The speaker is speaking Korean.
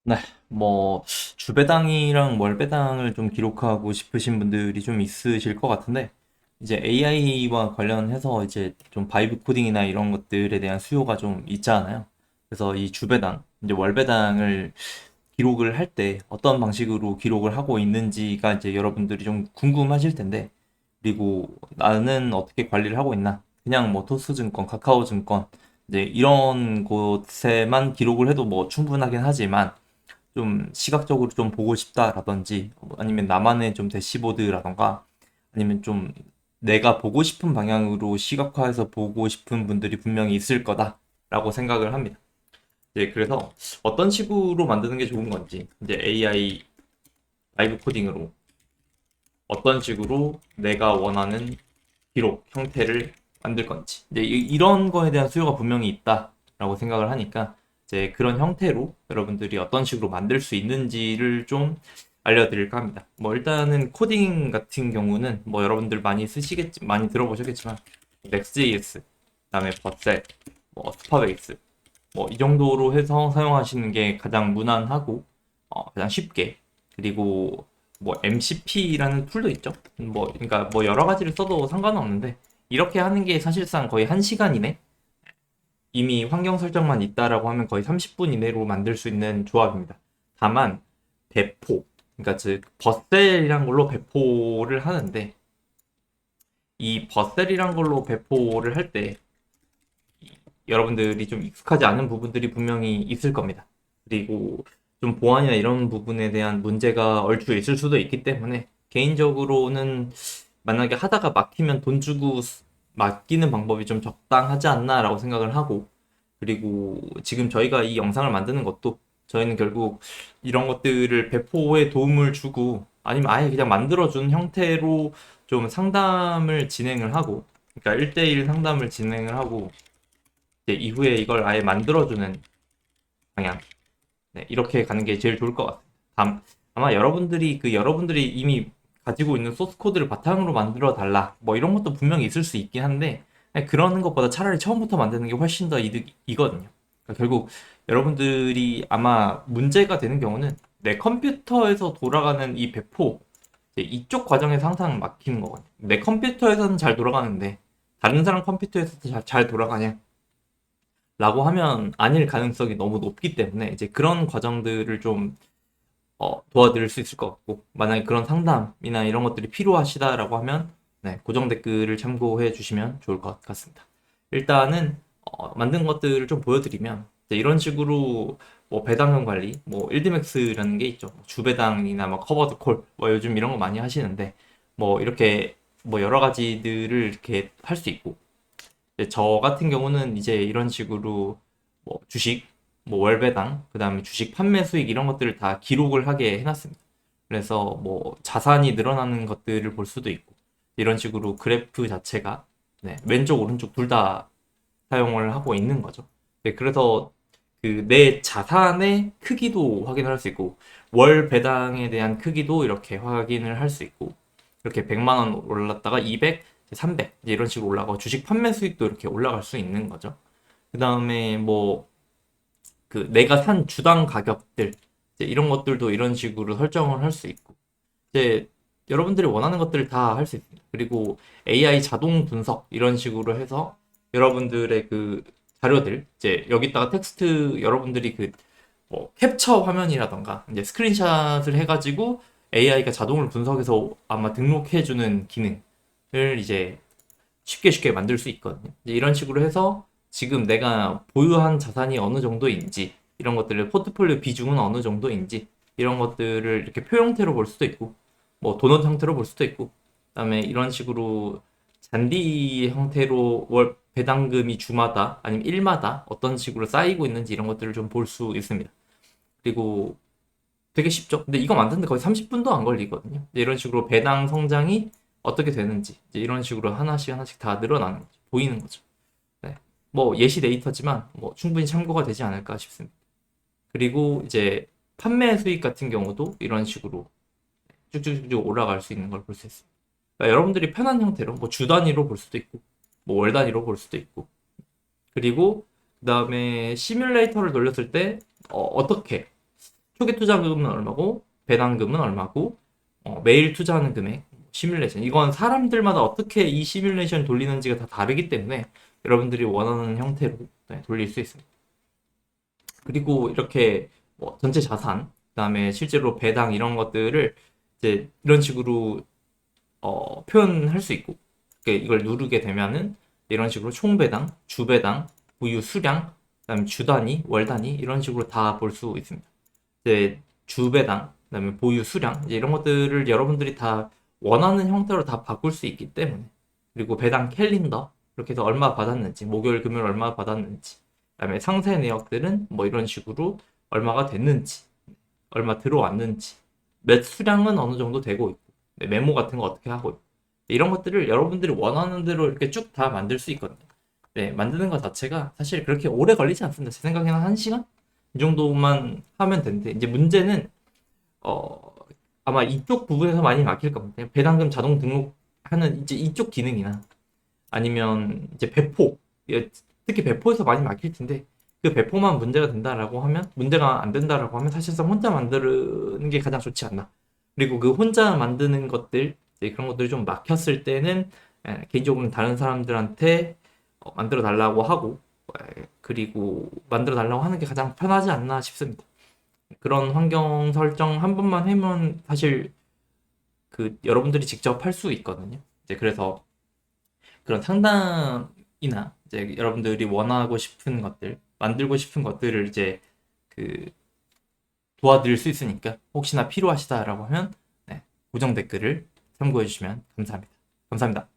네, 뭐 주배당이랑 월배당을 좀 기록하고 싶으신 분들이 좀 있으실 것 같은데 이제 AI와 관련해서 이제 좀 바이브 코딩이나 이런 것들에 대한 수요가 좀 있잖아요. 그래서 이 주배당, 이제 월배당을 기록을 할 때 어떤 방식으로 기록을 하고 있는지가 이제 여러분들이 좀 궁금하실 텐데, 그리고 나는 어떻게 관리를 하고 있나? 그냥 뭐 토스증권, 카카오증권 이제 이런 곳에만 기록을 해도 뭐 충분하긴 하지만 좀 시각적으로 좀 보고 싶다라든지 아니면 나만의 좀 대시보드라던가 아니면 좀 내가 보고 싶은 방향으로 시각화해서 보고 싶은 분들이 분명히 있을 거다라고 생각을 합니다. 네, 그래서 어떤 식으로 만드는 게 좋은 건지 이제 AI 라이브 코딩으로 어떤 식으로 내가 원하는 기록 형태를 만들 건지 이제 이런 거에 대한 수요가 분명히 있다라고 생각을 하니까 이제 그런 형태로 여러분들이 어떤 식으로 만들 수 있는지를 좀 알려드릴까 합니다. 뭐 일단은 코딩 같은 경우는 뭐 여러분들 많이 쓰시겠지, 많이 들어보셨겠지만 Next.js, 그다음에 버셋, 뭐 스파베이스 뭐 이 정도로 해서 사용하시는 게 가장 무난하고 가장 쉽게, 그리고 뭐 MCP라는 툴도 있죠. 뭐 그러니까 뭐 여러 가지를 써도 상관은 없는데 이렇게 하는 게 사실상 거의 1시간 이내, 이미 환경 설정만 있다라고 하면 거의 30분 이내로 만들 수 있는 조합입니다. 다만 배포, 그러니까 즉 버셀이란 걸로 배포를 하는데 이 버셀이란 걸로 배포를 할 때 여러분들이 좀 익숙하지 않은 부분들이 분명히 있을 겁니다. 그리고 좀 보안이나 이런 부분에 대한 문제가 얼추 있을 수도 있기 때문에 개인적으로는 만약에 하다가 막히면 돈 주고 맡기는 방법이 좀 적당하지 않나라고 생각을 하고, 그리고 지금 저희가 이 영상을 만드는 것도 저희는 결국 이런 것들을 배포에 도움을 주고 아니면 아예 그냥 만들어준 형태로 좀 상담을 진행을 하고, 그러니까 1대1 상담을 진행을 하고 이제 이후에 이걸 아예 만들어주는 방향. 네, 이렇게 가는 게 제일 좋을 것 같아요. 아마 여러분들이 이미 가지고 있는 소스 코드를 바탕으로 만들어 달라. 뭐 이런 것도 분명히 있을 수 있긴 한데, 그러는 것보다 차라리 처음부터 만드는 게 훨씬 더 이득이거든요. 그러니까 결국 여러분들이 아마 문제가 되는 경우는 내 컴퓨터에서 돌아가는 이 배포, 이제 이쪽 과정에서 항상 막히는 거거든요. 내 컴퓨터에서는 잘 돌아가는데 다른 사람 컴퓨터에서도 잘 돌아가냐? 라고 하면 아닐 가능성이 너무 높기 때문에 이제 그런 과정들을 좀 도와드릴 수 있을 것 같고, 만약에 그런 상담이나 이런 것들이 필요하시다라고 하면 네, 고정 댓글을 참고해 주시면 좋을 것 같습니다. 일단은 만든 것들을 좀 보여드리면 이제 이런 식으로 뭐 배당금 관리, 뭐 일드맥스라는 게 있죠. 뭐 주배당이나 뭐 커버드 콜, 뭐 요즘 이런 거 많이 하시는데 뭐 이렇게 뭐 여러 가지들을 이렇게 할 수 있고, 저 같은 경우는 이제 이런 식으로 뭐 주식, 뭐 월배당, 그다음에 주식 판매 수익 이런 것들을 다 기록을 하게 해놨습니다. 그래서 뭐 자산이 늘어나는 것들을 볼 수도 있고 이런 식으로 그래프 자체가 네, 왼쪽 오른쪽 둘 다 사용을 하고 있는 거죠. 네, 그래서 그 내 자산의 크기도 확인을 할 수 있고 월 배당에 대한 크기도 이렇게 확인을 할 수 있고, 이렇게 100만 원 올랐다가 200, 300 이제 이런 식으로 올라가고 주식 판매 수익도 이렇게 올라갈 수 있는 거죠. 그 다음에 뭐 그 내가 산 주당 가격들 이제 이런 것들도 이런 식으로 설정을 할 수 있고, 이제 여러분들이 원하는 것들을 다 할 수 있습니다. 그리고 AI 자동 분석 이런 식으로 해서 여러분들의 그 자료들 이제 여기다가 텍스트 여러분들이 그 뭐 캡처 화면이라던가 이제 스크린샷을 해가지고 AI가 자동으로 분석해서 아마 등록해주는 기능을 이제 쉽게 만들 수 있거든요. 이제 이런 식으로 해서 지금 내가 보유한 자산이 어느 정도인지 이런 것들을 포트폴리오 비중은 어느 정도인지 이런 것들을 이렇게 표 형태로 볼 수도 있고 뭐 도넛 형태로 볼 수도 있고, 그다음에 이런 식으로 잔디 형태로 월 배당금이 주마다 아니면 일마다 어떤 식으로 쌓이고 있는지 이런 것들을 좀 볼 수 있습니다. 그리고 되게 쉽죠. 근데 이거 만드는데 거의 30분도 안 걸리거든요. 이제 이런 식으로 배당 성장이 어떻게 되는지 이제 이런 식으로 하나씩 하나씩 다 늘어나는 거죠. 보이는 거죠. 네. 뭐 예시 데이터지만 뭐 충분히 참고가 되지 않을까 싶습니다. 그리고 이제 판매 수익 같은 경우도 이런 식으로 쭉쭉쭉 올라갈 수 있는 걸 볼 수 있습니다. 그러니까 여러분들이 편한 형태로 뭐 주 단위로 볼 수도 있고 뭐 월 단위로 볼 수도 있고, 그리고 그다음에 시뮬레이터를 돌렸을 때 어떻게 초기 투자금은 얼마고, 배당금은 얼마고, 매일 투자하는 금액, 시뮬레이션. 이건 사람들마다 어떻게 이 시뮬레이션 돌리는지가 다 다르기 때문에 여러분들이 원하는 형태로 네, 돌릴 수 있습니다. 그리고 이렇게 뭐 전체 자산, 그다음에 실제로 배당 이런 것들을 이제 이런 식으로 표현할 수 있고, 그러니까 이걸 누르게 되면은 이런 식으로 총배당, 주배당, 보유 수량, 그다음에 주 단위, 월 단위 이런 식으로 다 볼 수 있습니다. 이제 주배당, 그다음에 보유 수량 이제 이런 것들을 여러분들이 다 원하는 형태로 다 바꿀 수 있기 때문에, 그리고 배당 캘린더 이렇게 해서 얼마 받았는지, 목요일 금요일 얼마 받았는지, 그다음에 상세 내역들은 뭐 이런 식으로 얼마가 됐는지, 얼마 들어왔는지, 몇 수량은 어느 정도 되고 있고, 네, 메모 같은 거 어떻게 하고 있고, 이런 것들을 여러분들이 원하는 대로 이렇게 쭉 다 만들 수 있거든요. 네, 만드는 것 자체가 사실 그렇게 오래 걸리지 않습니다. 제 생각에는 1시간? 이 정도만 하면 되는데, 이제 문제는, 어, 아마 이쪽 부분에서 많이 막힐 겁니다. 배당금 자동 등록하는 이제 이쪽 기능이나, 아니면 이제 배포, 예, 특히 배포에서 많이 막힐 텐데, 그 배포만 문제가 된다라고 하면, 문제가 안 된다라고 하면 사실상 혼자 만드는 게 가장 좋지 않나. 그리고 그 혼자 만드는 것들, 이제 그런 것들이 좀 막혔을 때는 개인적으로는 다른 사람들한테 만들어 달라고 하고, 그리고 만들어 달라고 하는 게 가장 편하지 않나 싶습니다. 그런 환경 설정 한 번만 해면 사실 그 여러분들이 직접 할 수 있거든요. 이제 그래서 그런 상담이나 이제 여러분들이 원하고 싶은 것들, 만들고 싶은 것들을 이제 그 도와드릴 수 있으니까 혹시나 필요하시다라고 하면 네, 고정 댓글을 참고해 주시면 감사합니다. 감사합니다.